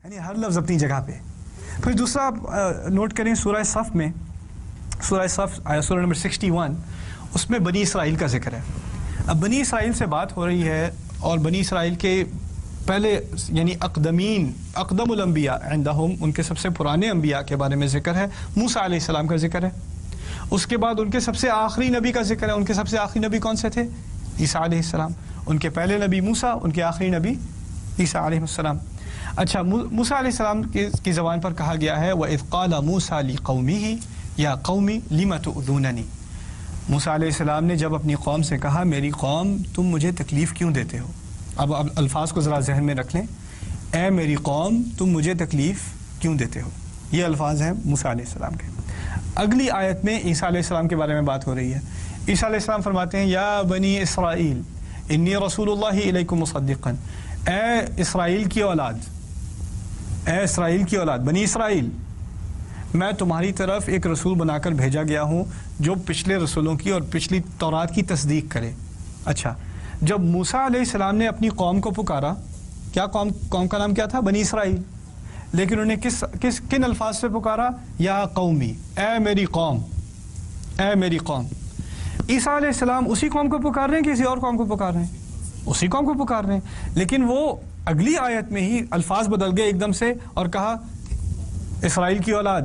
یعنی ہر لفظ اپنی جگہ پہ. پھر دوسرا نوٹ کریں سورہ صف میں، سورہ صف سورہ نمبر 61، اس میں بنی اسرائیل کا ذکر ہے. اب بنی اسرائیل سے بات ہو رہی ہے اور بنی اسرائیل کے پہلے یعنی اقدم الانبیاء عندہم، ان کے سب سے پرانے انبیاء کے بارے میں ذکر ہے. موسیٰ علیہ السلام کا ذکر ہے. اس کے بعد ان کے سب سے آخری نبی کا ذکر ہے. ان کے سب سے آخری نبی کون سے تھے؟ عیسیٰ علیہ السلام. ان کے پہلے نبی موسیٰ، ان کے آخری نبی عیسیٰ علیہ السلام. اچھا، موسیٰ علیہ السلام کی زبان پر کہا گیا ہے وَإِذْ قَالَ مُوسَىٰ لِقَوْمِهِ يَا قَوْمِ لِمَ تُؤْذُونَنِي. موسیٰ علیہ السلام نے جب اپنی قوم سے کہا میری قوم تم مجھے تکلیف کیوں دیتے ہو. اب الفاظ کو ذرا ذہن میں رکھ لیں. اے میری قوم تم مجھے تکلیف کیوں دیتے ہو، یہ الفاظ ہیں موسیٰ علیہ السلام کے. اگلی آیت میں عیسیٰ علیہ السلام کے بارے میں بات ہو رہی ہے. عیسیٰ علیہ السلام فرماتے ہیں یا بنی اسرائیل انی رسول اللہ الیکم مصدقا. اے اسرائیل کی اولاد، اے اسرائیل کی اولاد، بنی اسرائیل، میں تمہاری طرف ایک رسول بنا کر بھیجا گیا ہوں جو پچھلے رسولوں کی اور پچھلی تورات کی تصدیق کرے. اچھا، جب موسیٰ علیہ السلام نے اپنی قوم کو پکارا، کیا قوم کا نام کیا تھا؟ بنی اسرائیل. لیکن انہیں کن الفاظ سے پکارا؟ یا قومی، اے میری قوم، اے میری قوم. عیسیٰ علیہ السلام اسی قوم کو پکار رہے ہیں کہ کسی اور قوم کو پکار رہے ہیں؟ اسی قوم کو پکار رہے ہیں. لیکن وہ اگلی آیت میں ہی الفاظ بدل گئے ایک دم سے اور کہا اسرائیل کی اولاد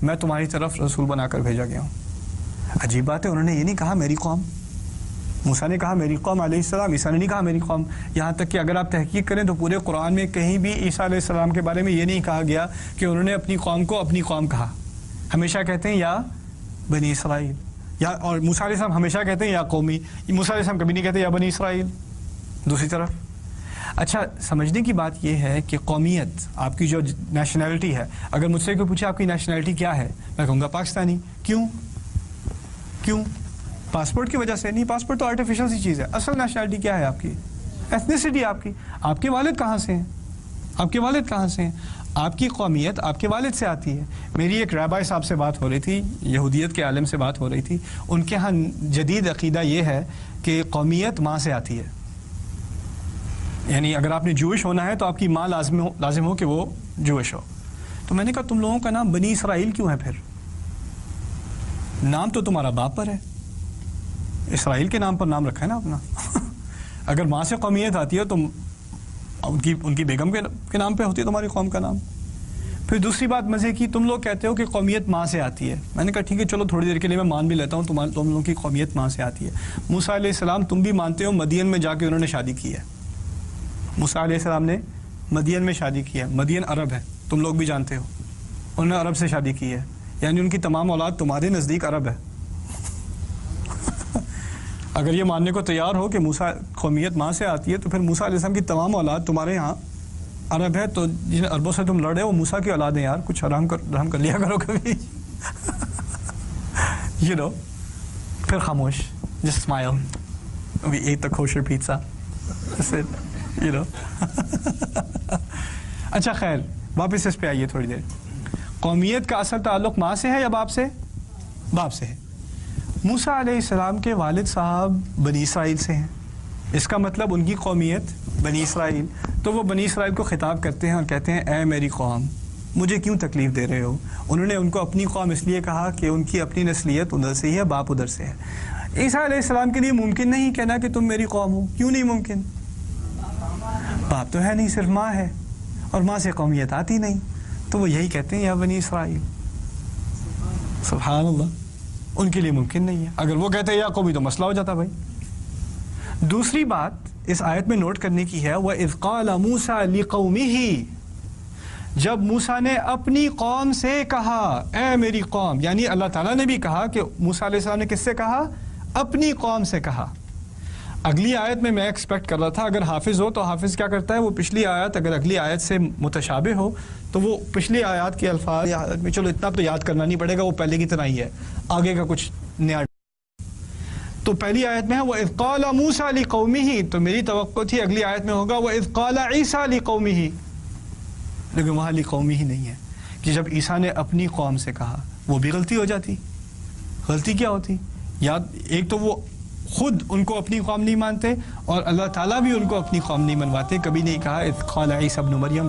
میں تمہاری طرف رسول بنا کر بھیجا گیا ہوں. عجیب بات ہے، انہوں نے یہ نہیں کہا میری قوم. موسیٰ نے کہا میری قوم علیہ السلام، عیسیٰ نے نہیں کہا میری قوم. یہاں تک کہ اگر آپ تحقیق کریں تو پورے قرآن میں کہیں بھی عیسیٰ علیہ السلام کے بارے میں یہ نہیں کہا گیا کہ انہوں نے اپنی قوم کو اپنی قوم کہا. ہمیشہ کہتے ہیں یا بنی اسرائیل، یا اور موسیٰ علیہ السلام ہمیشہ کہتے ہیں یا قومی. موسیٰ علیہ السلام کبھی نہیں کہتے یا بنی اسرائیل. دوسری طرف اچھا سمجھنے کی بات یہ ہے کہ قومیت آپ کی جو نیشنلٹی ہے، اگر مجھ سے کوئی پوچھے آپ کی نیشنلٹی کیا ہے، میں کہوں گا پاکستانی. کیوں؟ پاسپورٹ کی وجہ سے نہیں. پاسپورٹ تو آرٹیفیشل سی چیز ہے. اصل نیشنلٹی کیا ہے آپ کی؟ ایتھنیسٹی آپ کے والد کہاں سے ہیں؟ آپ کے والد کہاں سے ہیں؟ آپ کی قومیت آپ کے والد سے آتی ہے. میری ایک رابع صاحب سے بات ہو رہی تھی، یہودیت کے عالم سے بات ہو رہی تھی. ان کے ہاں جدید عقیدہ یہ ہے کہ قومیت ماں سے آتی ہے. یعنی اگر آپ نے جوش ہونا ہے تو آپ کی ماں لازم ہو کہ وہ جوش ہو. تو میں نے کہا تم لوگوں کا نام بنی اسرائیل کیوں ہے؟ پھر نام تو تمہارا باپ پر ہے، اسرائیل کے نام پر نام رکھا ہے نا اپنا. اگر ماں سے قومیت آتی ہے تو ان کی بیگم کے نام پہ ہوتی ہے تمہاری قوم کا نام. پھر دوسری بات مزے کی، تم لوگ کہتے ہو کہ قومیت ماں سے آتی ہے. میں نے کہا ٹھیک ہے چلو تھوڑی دیر کے لیے میں مان بھی لیتا ہوں تم لوگوں کی قومیت ماں سے آتی ہے. موسیٰ علیہ السلام تم بھی مانتے ہو مدین میں جا کے انہوں نے شادی کی ہے. موسیٰ علیہ السلام نے مدین میں شادی کی ہے. مدین عرب ہے، تم لوگ بھی جانتے ہو. انہوں نے عرب سے شادی کی ہے، یعنی ان کی تمام اولاد تمہارے نزدیک عرب ہے. اگر یہ ماننے کو تیار ہو کہ موسیٰ قومیت ماں سے آتی ہے تو پھر موسیٰ علیہ السلام کی تمام اولاد تمہارے یہاں عرب ہے. تو جن عربوں سے تم لڑے وہ موسیٰ کی اولاد ہیں یار، کچھ رحم کر لیا کرو کبھی. پھر خاموش، just smile. We ate the kosher pizza. That's it. اچھا خیر، واپس اس پہ آئیے تھوڑی دیر. قومیت کا اصل تعلق ماں سے ہے یا باپ سے؟ باپ سے ہے. موسیٰ علیہ السلام کے والد صاحب بنی اسرائیل سے ہیں، اس کا مطلب ان کی قومیت بنی اسرائیل. تو وہ بنی اسرائیل کو خطاب کرتے ہیں اور کہتے ہیں اے میری قوم مجھے کیوں تکلیف دے رہے ہو. انہوں نے ان کو اپنی قوم اس لیے کہا کہ ان کی اپنی نسلیت ادھر سے ہی ہے، باپ ادھر سے ہے. عیسیٰ علیہ السلام کے لیے ممکن نہیں کہنا کہ تم میری قوم ہو. کیوں نہیں ممکن؟ باپ تو ہے نہیں، صرف ماں ہے اور ماں سے قومیت آتی نہیں. تو وہ یہی کہتے ہیں یا بنی اسرائیل. سبحان اللہ، ان کے لیے ممکن نہیں ہے. اگر وہ کہتے ہیں یا قومی تو مسئلہ ہو جاتا بھائی. دوسری بات اس آیت میں نوٹ کرنے کی ہے وَإِذْ قَالَ مُوسَىٰ لِقَوْمِهِ، جب موسیٰ نے اپنی قوم سے کہا اے میری قوم، یعنی اللہ تعالیٰ نے بھی کہا کہ موسیٰ علیہ السلام نے کس سے کہا؟ اپنی قوم سے کہا. اگلی آیت میں ایکسپیکٹ کر رہا تھا اگر حافظ ہو تو حافظ کیا کرتا ہے، وہ پچھلی آیت اگر اگلی آیت سے متشابہ ہو تو وہ پچھلی آیات کے الفاظ میں چلو اتنا تو یاد کرنا نہیں پڑے گا، وہ پہلے کی طرح ہی ہے، آگے کا کچھ نیا. تو پہلی آیت میں ہے وَإِذْ قَالَ مُوسَىٰ لِقَوْمِهِ، تو میری توقع تھی اگلی آیت میں ہوگا وَإِذْ قَالَ عِيسَىٰ لِقَوْمِهِ، لیکن وہاں لِقَوْمِهِ نہیں ہے کہ جب عیسیٰ نے اپنی قوم سے کہا وہ بھی غلطی ہو جاتی. غلطی کیا ہوتی؟ یا ایک تو وہ خود ان کو اپنی قوم نہیں مانتے اور اللہ تعالیٰ بھی ان کو اپنی قوم نہیں منواتے. کبھی نہیں کہا اذ قال عیسی ابن مریم